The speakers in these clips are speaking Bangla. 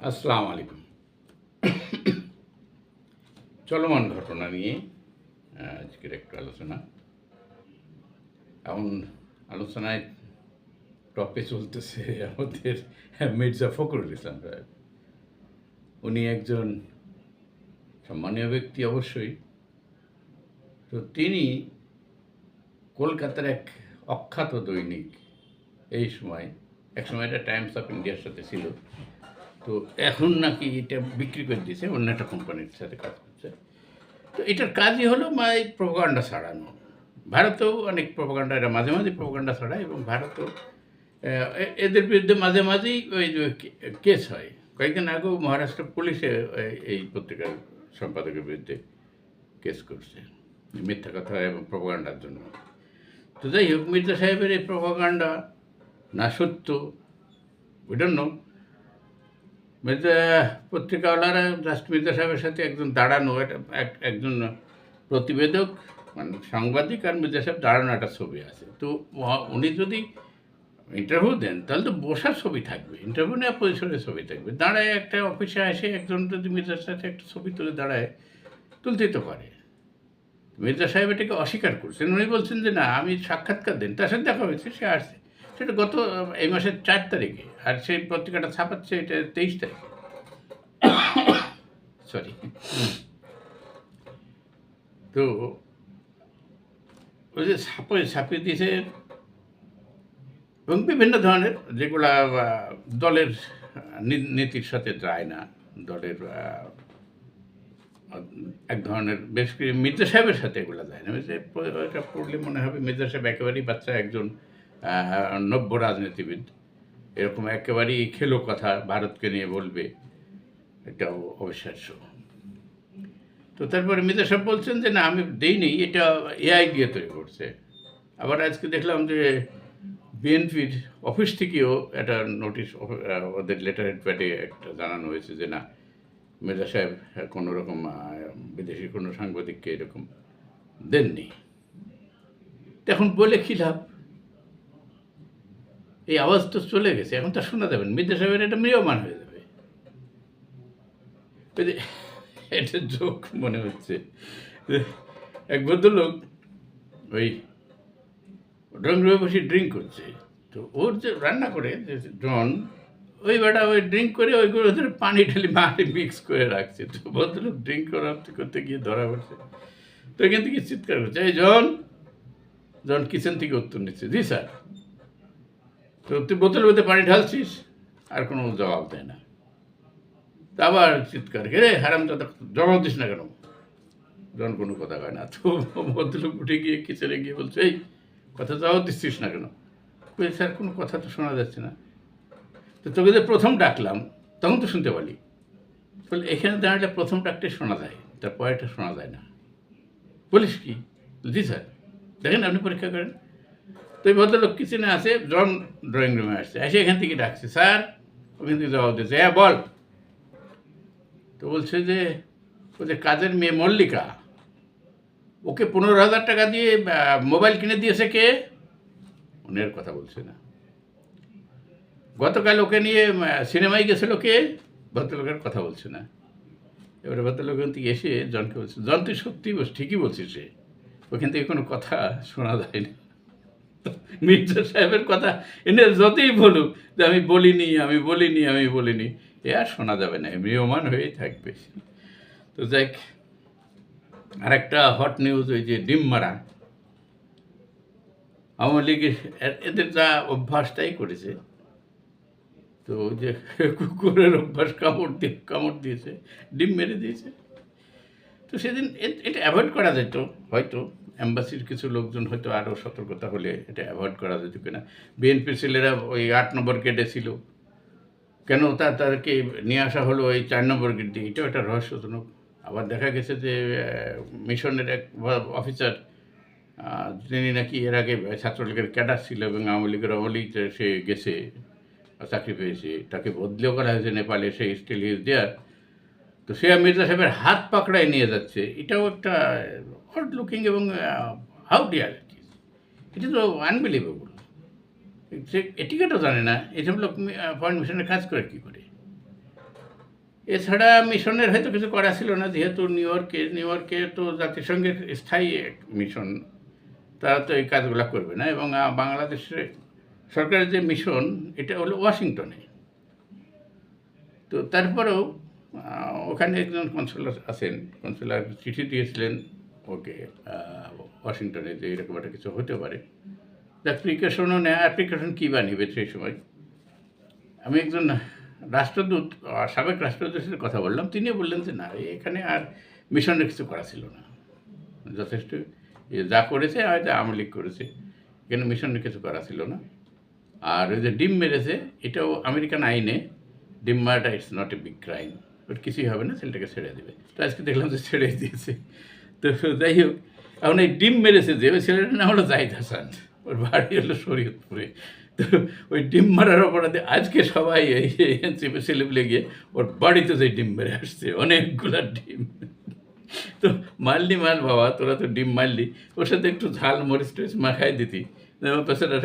আসসালামু আলাইকুম। চলমান ঘটনা নিয়ে আজকের একটু আলোচনা। এখন আলোচনায় টপে চলতেছে আমাদের মির্জা ফখরুল ইসলাম সাহেব। উনি একজন সম্মানীয় ব্যক্তি অবশ্যই। তো তিনি কলকাতার এক অখ্যাত দৈনিক এই সময়, একসময় এটা টাইমস অফ ইন্ডিয়ার সাথে ছিল। তো এখন নাকি এটা বিক্রি করে দিয়েছে, অন্য একটা কোম্পানির সাথে কাজ করছে। তো এটার কাজই হলো প্রোপাগান্ডা ছড়ানো। ভারতেও অনেক প্রোপাগান্ডা, এরা মাঝে মাঝে প্রোপাগান্ডা ছড়ায় এবং ভারতেও এদের বিরুদ্ধে মাঝে মাঝেই ওই যে কেস হয়। কয়েকদিন আগেও মহারাষ্ট্র পুলিশে এই পত্রিকার সম্পাদকের বিরুদ্ধে কেস করছে মিথ্যা কথা এবং প্রোপাগান্ডার জন্য। তো যাই হোক, মির্জা সাহেবের এই প্রোপাগান্ডা না সত্য, উই ডোন্ট নো। মির্জা পত্রিকাওয়ালারা জাস্ট মির্জা সাহেবের সাথে একজন দাঁড়ানো, একজন প্রতিবেদক মানে সাংবাদিক আর মির্জা সাহেব দাঁড়ানো একটা ছবি আছে। তো উনি যদি ইন্টারভিউ দেন তাহলে তো বসার ছবি থাকবে, ইন্টারভিউ নেওয়া পজিশনের ছবি থাকবে। দাঁড়ায় একটা অফিসে এসে একজন যদি মির্জার সাথে একটা ছবি তুলে দাঁড়ায়, তুলতেই তো পারে। মির্জা সাহেব এটাকে অস্বীকার করছেন। উনি বলছেন যে না, আমি সাক্ষাৎকার দেন, তার সাথে দেখা হয়েছে, সে আসছে। সেটা গত এই মাসের 4 তারিখে, আর সেই পত্রিকাটা ছাপাচ্ছে এটা 23 তারিখে। সরি। তো ওই যে ছাপিয়ে দিয়েছে এবং বিভিন্ন ধরনের যেগুলা দলের নীতির সাথে যায় না, দলের এক ধরনের বেশ কিছু মির্জা সাহেবের সাথে এগুলো যায় না। এটা পড়লে মনে হবে মির্জা সাহেব একেবারেই বাচ্চা একজন নব্য রাজনীতিবিদ, এরকম একেবারেই খেলো কথা ভারতকে নিয়ে বলবে, এটাও অবিশ্বাস্য। তো তারপরে মির্জা সাহেব বলছেন যে না, আমি দেইনি, এটা এআই দিয়ে তৈরি করছে। আবার আজকে দেখলাম যে বিএনপির অফিস থেকেও একটা নোটিশ, ওদের লেটারের প্যাডে একটা জানানো হয়েছে যে না, মির্জা সাহেব কোনো রকম বিদেশি কোনো সাংবাদিককে এরকম দেননি। এখন বলে কী লাভ? এই আওয়াজ তো চলে গেছে, এখন তা শোনা যাবেন। মির্জা সাহেবের এটা ম্রিয়মান হয়ে যাবে। এটা জোক মনে হচ্ছে। এক ভদ্রলোক ওই ড্রয়িং রুমে বসে ড্রিঙ্ক করছে। তো ওর যে রান্না করে যে জন, ওই বেটা ওই ড্রিঙ্ক করে ওইগুলো ধরে পানি ঢালি মাটি মিক্স করে রাখছে। তো ভদ্রলোক ড্রিঙ্ক করতে গিয়ে ধরা পড়ছে। তো এখান থেকে চিৎকার করছে, এই জন। জন কিচেন থেকে উত্তর নিচ্ছে, জি স্যার। তো তুই বোতলের মধ্যে পানি ঢালছিস? আর কোনো জবাব দেয় না। তা আবার চিৎকার, রে হারাম দাদা, জবাব দিস না কেন? জন কোনো কথা কয় না। তো ভদ্রলোক উঠে গিয়ে কিচেনে গিয়ে বলছে, এই কথা জবাব দিচ্ছিস না কেন? স্যার কোনো কথা তো শোনা যাচ্ছে না। তো তোকে যে প্রথম ডাকলাম তখন তো শুনতে পারি, বলে এখানে দাঁড়ালে প্রথম ডাকটাই শোনা যায়, তার পরেরটা শোনা যায় না। বলিস কি? জি স্যার। দেখেন আপনি পরীক্ষা করেন। তো এই ভদ্রলোক কিচেনে আছে, জন ড্রয়িং রুমে আসছে, এসে এখান থেকে ডাকছে, স্যার। ওখান থেকে জবাব দিচ্ছে, হ্যাঁ বল। তো বলছে যে ওদের কাজের মেয়ে মল্লিকা, ওকে 15,000 টাকা দিয়ে মোবাইল কিনে দিয়েছে কে? উনের কথা বলছে না। গতকাল ওকে নিয়ে সিনেমায় গেছিল কে? ভদ্রলোকের কথা বলছে না। এবারে ভদ্রলোক ওখান থেকে এসে জনকে বলছে, জন তুই সত্যি ঠিকই বলছিস রে, ওখান থেকে কোনো কথা শোনা যায় না। মির্জা সাহেবের কথা এনে যতই বলুক যে আমি বলিনি, এ আর শোনা যাবে না, ম্রিয়মান হয়েই থাকবে। তো যাই, আর একটা হট নিউজ, ওই যে ডিম মারা আওয়ামী লীগের, এদের যা অভ্যাসটাই করেছে। তো ওই যে কুকুরের অভ্যাস, কামড় দিয়েছে, ডিম মেরে দিয়েছে। তো সেদিন এটা অ্যাভয়েড করা যেত হয়তো, অ্যাম্বাসির কিছু লোকজন হয়তো আরও সতর্কতা হলে এটা অ্যাভয়েড করা যেত কিনা। বিএনপির ছেলেরা ওই 8 নম্বর গেটে ছিল, কেন তাদেরকে নিয়ে আসা হলো ওই 4 নম্বর গেট দিয়ে, এটাও একটা রহস্যজনক। আবার দেখা গেছে যে মিশনের এক অফিসার, যিনি নাকি এর আগে ছাত্রলীগের ক্যাডার ছিল এবং আওয়ামী লীগের অমলিতে সে গেছে, চাকরি পেয়েছে, তাকে বদলিও করা হয়েছে নেপালে, সে স্টিল ইজ দেয়ার। তো সে মির্জা সাহেবের হাত পাকড়ায় নিয়ে যাচ্ছে, এটাও একটা হট লুকিং এবং হাউ ডিয়ার, এটা তো আনবিলিভেবল। সে এটিকেটও জানে না, এইসব লোক ফরেন মিশনে কাজ করে কী করে? এছাড়া মিশনের হয়তো কিছু করা ছিল না, যেহেতু নিউ ইয়র্কে তো জাতিসংঘের স্থায়ী এক মিশন, তারা তো এই কাজগুলো করবে না। এবং বাংলাদেশের সরকারের যে মিশন এটা হলো ওয়াশিংটনে। তো তারপরেও ওখানে একজন কনসুলার আছেন, কনসুলার চিঠি দিয়েছিলেন ওকে ওয়াশিংটনে, যে এরকম একটা কিছু হতে পারে, যা প্রিকশনও নেয়। আর প্রিকশন কী বা নেবে সেই সময়? আমি একজন রাষ্ট্রদূত, সাবেক রাষ্ট্রদূতের সাথে কথা বললাম, তিনিও বললেন যে না, এখানে আর মিশনের কিছু করা ছিল না, যথেষ্ট যা করেছে হয়তো আওয়ামী লীগ করেছে, এখানে মিশনের কিছু করা ছিল না। আর ওই যে ডিম মেরেছে, এটাও আমেরিকান আইনে ডিম মারাটা it's not a big crime, ওর কিছুই হবে না, ছেলেটাকে ছেড়ে দেবে। তো আজকে দেখলাম যে ছেড়ে দিয়েছে। তো যাই হোক, এখন এই ডিম মেরেছে যে ওই ছেলেটার নাম হলো জাহিদ হাসান, ওর বাড়ি হলো শরীয়তপুরে। তো ওই ডিম মারার অপরাধে আজকে সবাই এই এনসিপি ছেলেগুলো গিয়ে ওর বাড়িতে যে ডিম মেরে আসছে, অনেকগুলা ডিম। তো মারলি মার বাবা, তোরা তো ডিম মারলি, ওর সাথে একটু ঝাল মরিচ টরিচ মাখাই দিতি, পেছাটা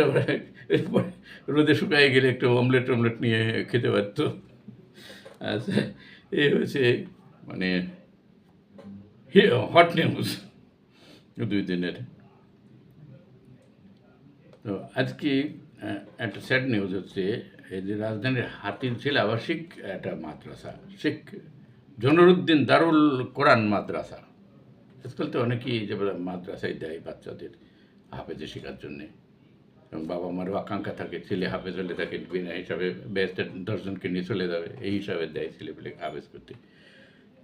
রোদে শুকাই গেলে একটু অমলেট টমলেট নিয়ে খেতে পারত। আচ্ছা, এই হচ্ছে মানে হট নিউজ 2 দিনের। তো আজকে একটা স্যাড নিউজ হচ্ছে, এই যে রাজধানীর হাতিরঝিল আবাসিক একটা মাদ্রাসা, শেখ জনুরুদ্দিন দারুল কোরআন মাদ্রাসা, আজকাল তো অনেকেই যে মাদ্রাসায় দেয় বাচ্চাদের হাফেজে শেখার জন্যে, এবং বাবা মারও আকাঙ্ক্ষা থাকে ছেলে হাফেজ হলে তাকে বিনা হিসাবে বেস্টের 10 জনকে নিয়ে চলে যাবে, এই হিসাবে দেয় ছেলেপেলেকে হাফেজ করতে।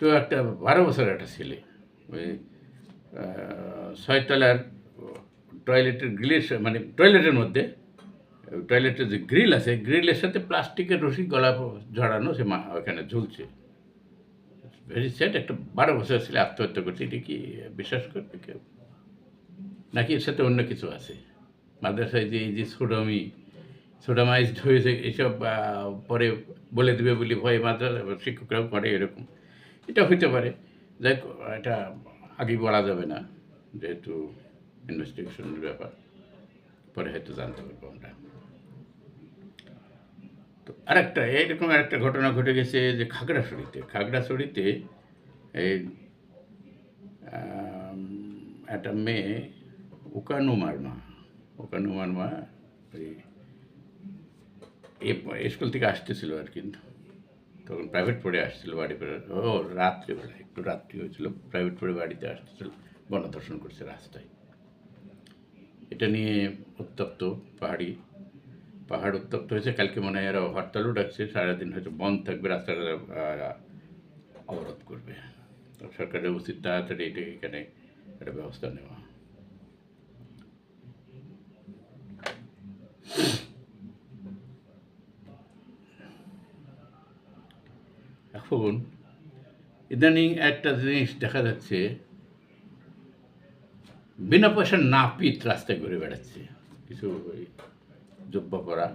তো একটা 12 বছরের একটা ছেলে ওই 6 তলার টয়লেটের গ্রিলের মানে টয়লেটের মধ্যে, টয়লেটের যে গ্রিল আছে, গ্রিলের সাথে প্লাস্টিকের রশি গলা জড়ানো, সে ওখানে ঝুলছে। ভেরি স্যাড, একটা 12 বছরের ছেলে আত্মহত্যা করছে। এটা কি বিশ্বাস করবে কেউ? নাকি এর সাথে অন্য কিছু আছে? মাদ্রাসায় যে এই যে সোডামাইজড হয়েছে, এসব পরে বলে দেবে বলে ভয় মাদ্রাসা শিক্ষকরাও করে এরকম, এটা হইতে পারে। যাই হোক, এটা আগে বলা যাবে না, যেহেতু ইনভেস্টিগেশনের ব্যাপার, পরে হয়তো জানতে পারবো আমরা। তো এইরকম আরেকটা ঘটনা ঘটে গেছে যে খাগড়াছড়িতে এই একটা মেয়ে উকানু মারমা ওই স্কুল থেকে আসতেছিল আর কি, তখন প্রাইভেট পড়ে আসছিল বাড়ি পড়ে, রাত্রিবেলা একটু রাত্রি হয়েছিল, প্রাইভেট পড়ে বাড়িতে আসতেছিল, গণধর্ষণ করছে রাস্তায়। এটা নিয়ে উত্তপ্ত পাহাড় উত্তপ্ত হয়েছে। কালকে মনে হয় এরা হরতালও ডাকছে, সারাদিন হয়তো বন্ধ থাকবে, রাস্তাটা অবরোধ করবে। তো সরকারের উচিত তাড়াতাড়ি এখানে একটা ব্যবস্থা নেওয়া। এখন ইদানিং একটা জিনিস দেখা যাচ্ছে, বিনা পয়সার নাপিত রাস্তায় ঘুরে বেড়াচ্ছে, কিছু ওই জব্বা করা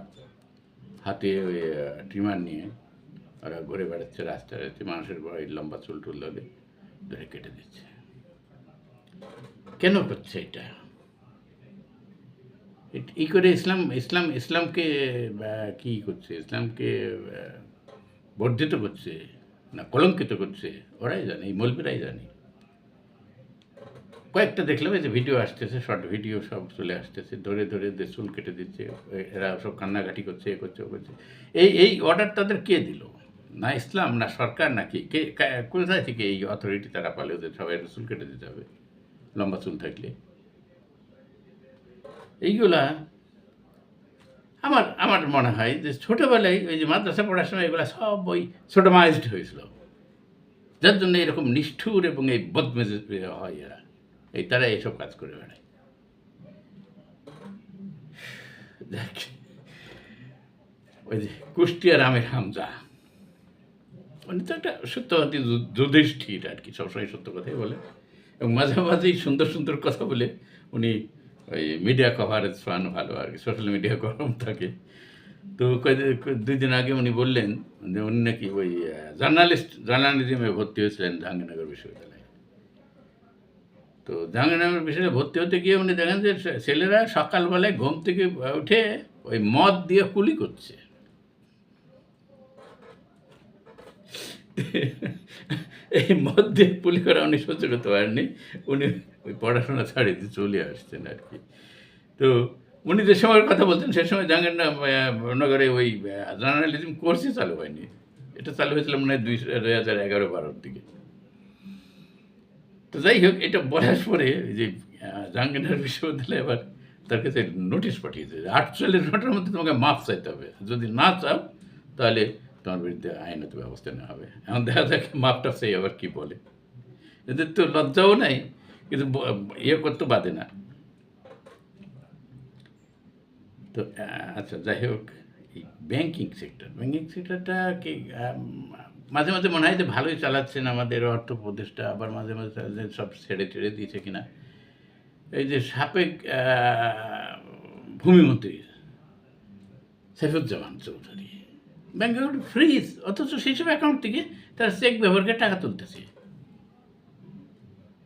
হাতে ওই ট্রিমার নিয়ে ওরা ঘুরে বেড়াচ্ছে রাস্তায়, মানুষের বড় লম্বা চুল টুল ধরে কেটে দিচ্ছে। কেন করছে এটা? এই করে ইসলামকে কি করছে? ইসলামকে বর্ধিত করছে না কলঙ্কিত করছে? ওরাই জানে, এই মৌলবীরাই জানে। কয়েকটা দেখলাম এই যে ভিডিও আসতেছে, শর্ট ভিডিও সব চলে আসতেছে, ধরে চুল কেটে দিচ্ছে, এরা সব কান্নাকাটি করছে, এ করছে, ও করছে। এই অর্ডার তাদের কে দিল? না ইসলাম, না সরকার, নাকি কে? কোথায় থেকে এই অথরিটি তারা পালে ওদের সবাই চুল কেটে দিতে হবে লম্বা চুল থাকলে? এইগুলা আমার মনে হয় যে ছোটোবেলায় ওই যে মাদ্রাসা পড়ার সময় এগুলো সব ওই সোডামাইজড হয়েছিল, যার জন্য এরকম নিষ্ঠুর এবং এই বদমেজাজ হয় এরা, তারা এইসব কাজ করে বেড়ায়। ওই যে কুষ্টিয়ার আমের হামজা, উনি তো একটা সত্যবাদী যুধিষ্ঠির আর কি, সবসময় সত্য কথাই বলে, এবং মাঝে মাঝেই সুন্দর কথা বলে উনি ওই মিডিয়া কভারেজ পান ভালো আর কি, সোশ্যাল মিডিয়া গরম থাকে। তো 2 দিন আগে উনি বললেন যে উনি নাকি ওই জার্নালিজমে ভর্তি হয়েছিলেন জাহাঙ্গীরনগর বিশ্ববিদ্যালয়ে। তো জাহাঙ্গীরনগর বিশ্ববিদ্যালয়ে ভর্তি হতে গিয়ে উনি দেখেন যে ছেলেরা সকালবেলায় ঘুম থেকে উঠে ওই মদ দিয়ে কুলি করছে। এই মদ দিয়ে পুলি করা উনি সহ্য করতে পারেননি। উনি ওই পড়াশোনা ছাড়িয়ে দিয়ে চলে আসছেন আর কি। তো উনি যে সময়ের কথা বলছেন সে সময় জাহাঙ্গীরনগরে ওই জার্নালিজম কোর্সই চালু হয়নি। এটা চালু হয়েছিল মনে হয় 2011-12 দিকে। তো যাই হোক, এটা বলার পরে ওই যে জাহাঙ্গীরনগর বিশ্ববিদ্যালয় আবার তার কাছে নোটিশ পাঠিয়েছে যে 48 ঘন্টার মধ্যে তোমাকে মাফ চাইতে হবে, যদি না চাও তাহলে তোমার বিরুদ্ধে আইনত ব্যবস্থা নেওয়া হবে। এখন দেখা যাক মাফটা চাই আবার কি বলে। এদের তো লজ্জাও নাই, কিন্তু ইয়ে করতে বাদে না। তো আচ্ছা, যাই হোক, এই ব্যাংকিং সেক্টরটা কি মাঝে মাঝে মনে হয় যে ভালোই চালাচ্ছেন আমাদের অর্থ উপদেষ্টা, আবার মাঝে মাঝে সব ছেড়ে ছেড়ে দিয়েছে কিনা। এই যে সাবেক ভূমিমন্ত্রী Saifuzzaman Chowdhury bank account freeze, অথচ সেই সব অ্যাকাউন্ট থেকে তার চেক ব্যবহার করে টাকা তুলতেছে।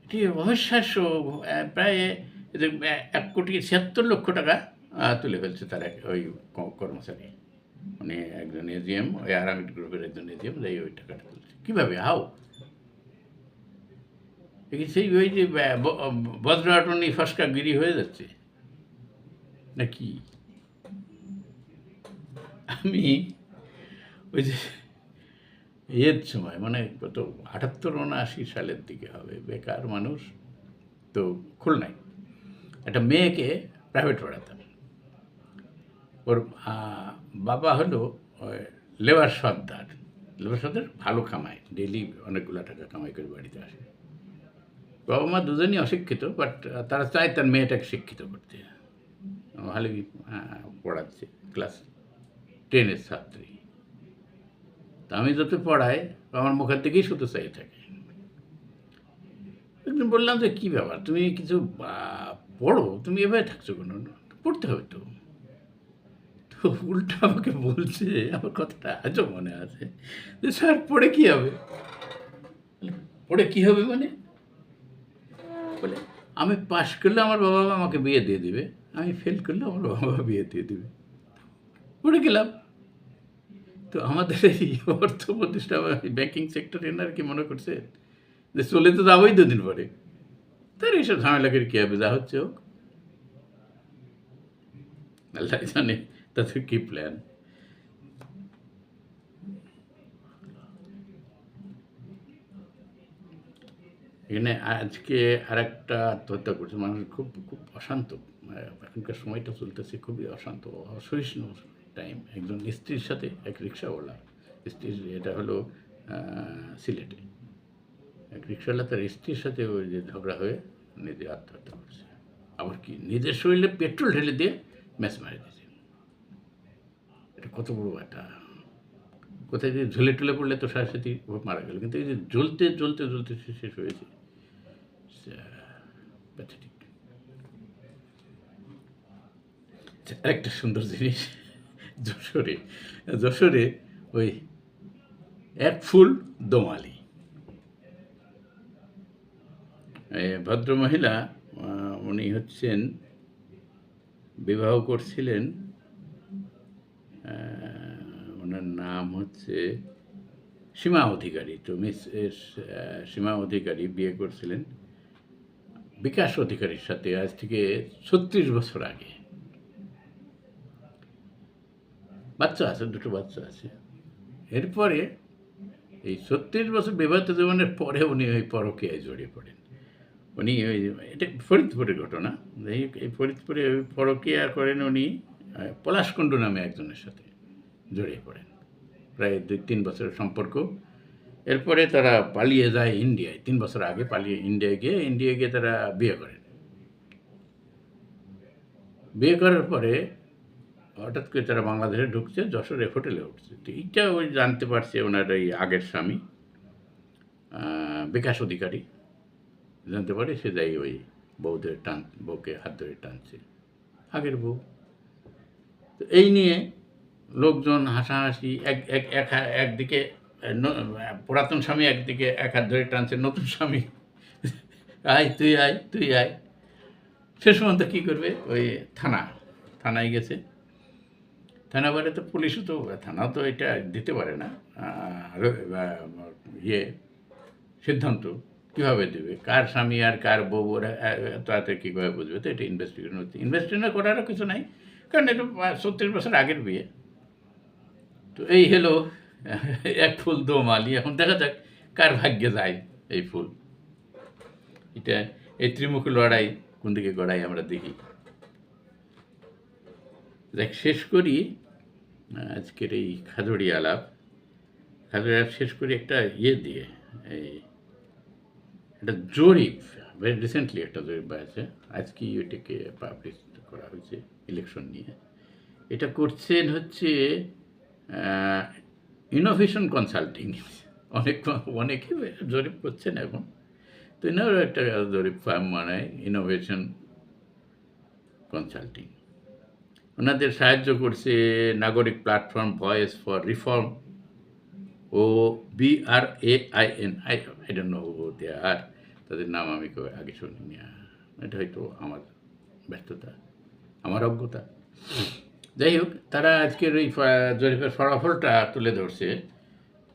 এটি অবিশ্বাস্য। প্রায় 1,76,00,000 টাকা তুলে ফেলছে তার ওই কর্মচারী, মানে একজন এজিএম, ওই আরামিড গ্রুপের একজন এজিএম, যাই ওই টাকাটা তুলছে কীভাবে, হাও? সেই ওই যে বজ্রাটনি ফসকাগিরি হয়ে যাচ্ছে নাকি? আমি ওই যে এর সময় মানে কত 78-79 সালের দিকে হবে, বেকার মানুষ তো খুলনায় একটা মেয়েকে প্রাইভেট পড়াতাম। ওর বাবা হলো লেবার সর্দার। ভালো কামায়, ডেইলি অনেকগুলো টাকা কামাই করে বাড়িতে আসে। বাবা মা দুজনই অশিক্ষিত, বাট তারা চায় তার মেয়েটাকে শিক্ষিত করতে। ভালোই পড়াচ্ছে, ক্লাস 10-এর ছাত্রী। তা আমি যত পড়াই আমার মুখের দিকেই শুধু চাই থাকে। একদিন বললাম যে কী ব্যাপার, তুমি কিছু পড়ো, তুমি এভাবে থাকছো কেন? পড়তে হবে তো। তো উল্টা আমাকে বলছে, আমার কথাটা আজও মনে আছে, যে স্যার পড়ে কী হবে? পড়ে কী হবে মানে? বলে আমি পাশ করলে আমার বাবা মা আমাকে বিয়ে দিয়ে দেবে, আমি ফেল করলে আমার বাবা মা বিয়ে দিয়ে দেবে। পড়ে গেলাম। তো আমাদের এই অর্থ প্রতিষ্ঠা ব্যাংকিং সেক্টর এনার কি মনে করছে যে চলে তো যাবোই 2 দিন পরে, তার এইসব ঝামেলা করে কী হবে, যা হচ্ছে হোক, আল্লাহ জানে তাদের কী প্ল্যান। এখানে আজকে আরেকটা আত্মহত্যা করছে মানুষ, খুব খুব অশান্ত এখনকার সময়টা চলতেছে, খুবই অশান্ত অসহিষ্ণু টাইম। একজন স্ত্রীর সাথে এক রিক্সাওয়ালা, স্ত্রীর, এটা হলো সিলেটে, এক রিক্সাওয়ালা তার স্ত্রীর সাথে ওই যে ঝগড়া হয়ে নিজে আত্মহত্যা করছে। আবার কি নিজের শরীরে পেট্রোল ঢেলে দিয়ে ম্যাচ মারি দিয়েছে। এটা কত বড় একটা, কোথায় যে ঝুলে টুলে পড়লে তো সাথে মারা গেল, কিন্তু এই যে জ্বলতে জ্বলতে জ্বলতে শেষ হয়েছে। প্যাথেটিক। আরেকটা সুন্দর জিনিস, যশোরে ওই এক ফুল দোমালি ভদ্রমহিলা, উনি হচ্ছেন বিবাহ করছিলেন, ওনার নাম হচ্ছে সীমা অধিকারী। তো সীমা অধিকারী বিয়ে করছিলেন বিকাশ অধিকারীর সাথে আজ থেকে 36 বছর আগে। বাচ্চা আছে, 2টো বাচ্চা আছে। এরপরে এই 36 বছর বিবাহিত জীবনের পরে উনি ওই পরকীয়ায় জড়িয়ে পড়েন। উনি ওই, এটা ফরিদপুরের ঘটনা, এই ফরিদপুরে পরকীয়া করেন উনি পলাশকুণ্ডু নামে একজনের সাথে জড়িয়ে পড়েন, প্রায় 2-3 বছরের সম্পর্ক। এরপরে তারা পালিয়ে যায় ইন্ডিয়ায়, 3 বছর আগে পালিয়ে ইন্ডিয়ায় গিয়ে তারা বিয়ে করেন। বিয়ে করার পরে হঠাৎ করে তারা বাংলাদেশে ঢুকছে, যশোরে হোটেলে উঠছে। তো এইটা ওই জানতে পারছে ওনার এই আগের স্বামী বিকাশ অধিকারী, জানতে পারে, সে যাই ওই বউকে হাত ধরে টানছে, আগের বউ। তো এই নিয়ে লোকজন হাসাহাসি, একদিকে পুরাতন স্বামী একদিকে এক হাত ধরে টানছে, নতুন স্বামী আয় তুই আয় তুই আয়। শেষ পর্যন্ত কী করবে, ওই থানায় গেছে। থানা বাড়ি তো পুলিশও তো থানাও তো এটা দিতে পারে না ইয়ে সিদ্ধান্ত কীভাবে দেবে কার স্বামী আর কার বউ ওরা তাতে কীভাবে বুঝবে তো এটা ইনভেস্টিগেশন হচ্ছে ইনভেস্টিগেশন করারও কিছু নাই কারণ এটা 36 বছর আগের বিয়ে তো এই হলো এক ফুল দো মালি এখন দেখা যাক কার ভাগ্যে যায় এই ফুল এটা এই ত্রিমুখী লড়াই কোন দিকে গড়াই আমরা দেখি দেখ শেষ করি আজকের এই খাজড়ি আলাপ শেষ করি একটা ইয়ে দিয়ে এই একটা জরিপ ভেরি রিসেন্টলি একটা জরিপ আছে আজকে এটাকে পাবলিশ করা হয়েছে ইলেকশন নিয়ে এটা করছেন হচ্ছে ইনোভেশন কনসাল্টিং অনেকে জরিপ করছেন এখন তো এনারও একটা জরিপ ফার্ম মানে ইনোভেশন কনসাল্টিং ওনাদের সাহায্য করছে নাগরিক প্ল্যাটফর্ম ভয়েস ফর রিফর্ম ও BRAIN I don't know they are তাদের নাম আমি আগে শুনিনি এটা হয়তো আমার ব্যর্থতা আমার অজ্ঞতা যাই হোক তারা আজকের এই জরিপের ফলাফলটা তুলে ধরছে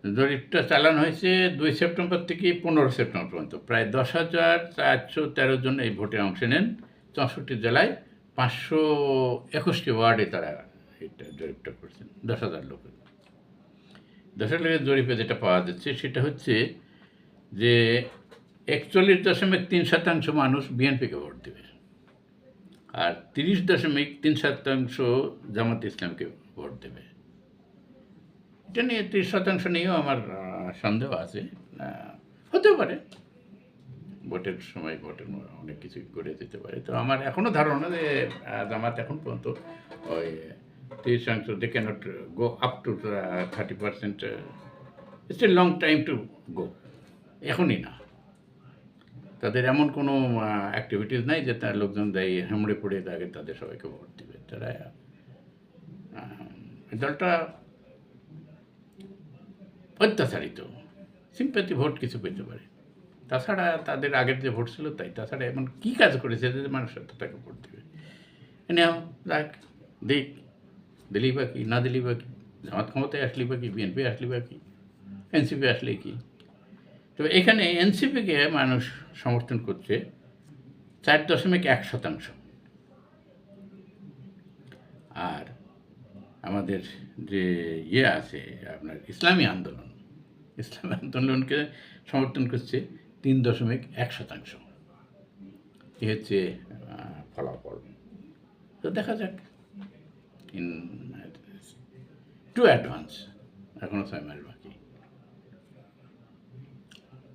জরিপটা চালানো হয়েছে 2 সেপ্টেম্বর থেকে 15 সেপ্টেম্বর পর্যন্ত প্রায় 10,413 জন এই ভোটে অংশ নেন 64 জেলায় 521টি ওয়ার্ডে তারা এটা জরিপটা করছেন 10,000 লোকের 10,000 লোকের জরিপে যেটা পাওয়া যাচ্ছে সেটা হচ্ছে যে 41.3% মানুষ বিএনপিকে ভোট দেবে আর 30.3% জামাত ইসলামকে ভোট দেবে এটা নিয়ে 30% নিয়েও আমার সন্দেহ আছে হতেও পারে ভোটের সময় ভোটের অনেক কিছু করে দিতে পারে তো আমার এখনও ধারণা যে জামাত এখন পর্যন্ত ওই 30% they can't go up to 30%. It's a long time to go এখনই না তাদের এমন কোনো অ্যাক্টিভিটিস নাই যে তার লোকজন দেয় হেমড়ে পড়ে তাকে তাদের সবাইকে ভোট দেবে তারা দলটা অত্যাচারিত সিম্প্যাথি ভোট কিছু পেতে পারে তাছাড়া তাদের আগের যে ভোট ছিল তাই তাছাড়া এমন কী কাজ করেছে যে মানুষ তাকে ভোট দেবে নেও দেখ দেখ দিলি বা কি না দিলি বা কি জামাত ক্ষমতায় আসলি বা কি বিএনপি আসলি বা কি এনসিপি আসলে কি তো এখানে এনসিপিকে মানুষ সমর্থন করছে 4.1%। আর আমাদের যে ইয়ে আছে আপনার ইসলামী আন্দোলনকে সমর্থন করছে 3.1%। এই হচ্ছে ফলাফল তো দেখা যাক ইন টু অ্যাডভান্স এখনও 6 মাস বাকি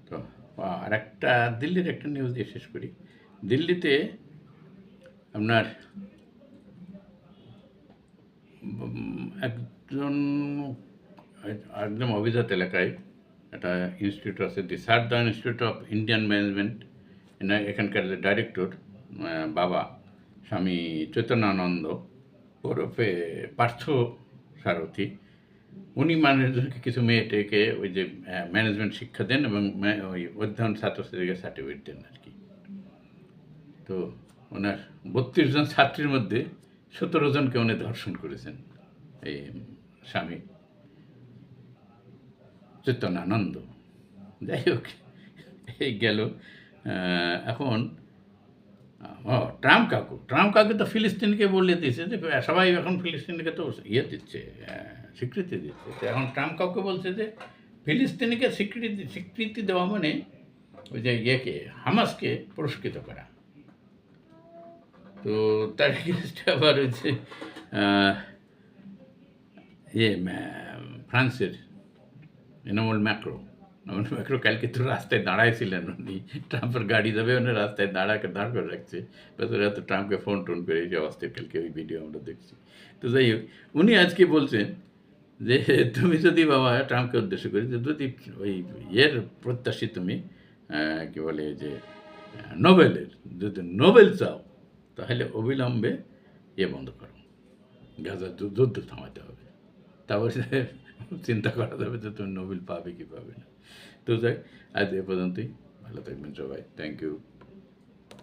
তো আর একটা দিল্লির একটা নিউজ দিয়ে শেষ করি দিল্লিতে আপনার একদম অভিজাত এলাকায় একটা ইনস্টিটিউট আছে the Sarada Institute of Indian Management এখানকার যে ডাইরেক্টর বাবা স্বামী চৈতন্যানন্দ ওরফে পার্থ সারথী উনি মানুষজনকে কিছু মেয়েটাকে ওই যে ম্যানেজমেন্ট শিক্ষা দেন এবং ওই অধ্যয়ন ছাত্রছাত্রীকে সার্টিফিকেট দেন আর কি তো ওনার 32 জন ছাত্রীর মধ্যে 17 জনকে উনি ধর্ষণ করেছেন এই স্বামী চৈতন্যানন্দ যাই হোক এই গেল এখন ট্রাম্প কাকু তো ফিলিস্তিনকে বলে দিয়েছে যে সবাই এখন ফিলিস্তিনকে তো ইয়ে দিচ্ছে স্বীকৃতি দিচ্ছে তো এখন ট্রাম্প কাউকে বলছে যে ফিলিস্তিনিকে স্বীকৃতি দেওয়া মানে ওই যে ইয়েকে হামাসকে পুরস্কৃত করা তো তার এগেনস্টে আবার হচ্ছে ফ্রান্সের এনামুল ম্যাক্রো কালকে তো রাস্তায় দাঁড়াইছিলেন উনি ট্রাম্পের গাড়ি যাবে উনি রাস্তায় দাঁড় করে রাখছে বেচারা তো ট্রাম্পকে ফোন করে এই যে অবস্থায় কালকে ওই ভিডিও আমরা দেখছি তো যাই হোক উনি আজকে বলছেন যে তুমি যদি বাবা ট্রাম্পকে উদ্দেশ্য করি যে যদি ওই ইয়ের প্রত্যাশী তুমি কী বলে যে নোবেলের যদি নোবেল চাও তাহলে অবিলম্বে বন্ধ করো গাজা যুদ্ধ থামাতে হবে তারপরে চিন্তা করা যাবে যে তুমি নোবেল পাবে কি পাবে না তো যাই আজ এ পর্যন্তই ভালো থাকবেন সবাই থ্যাংক ইউ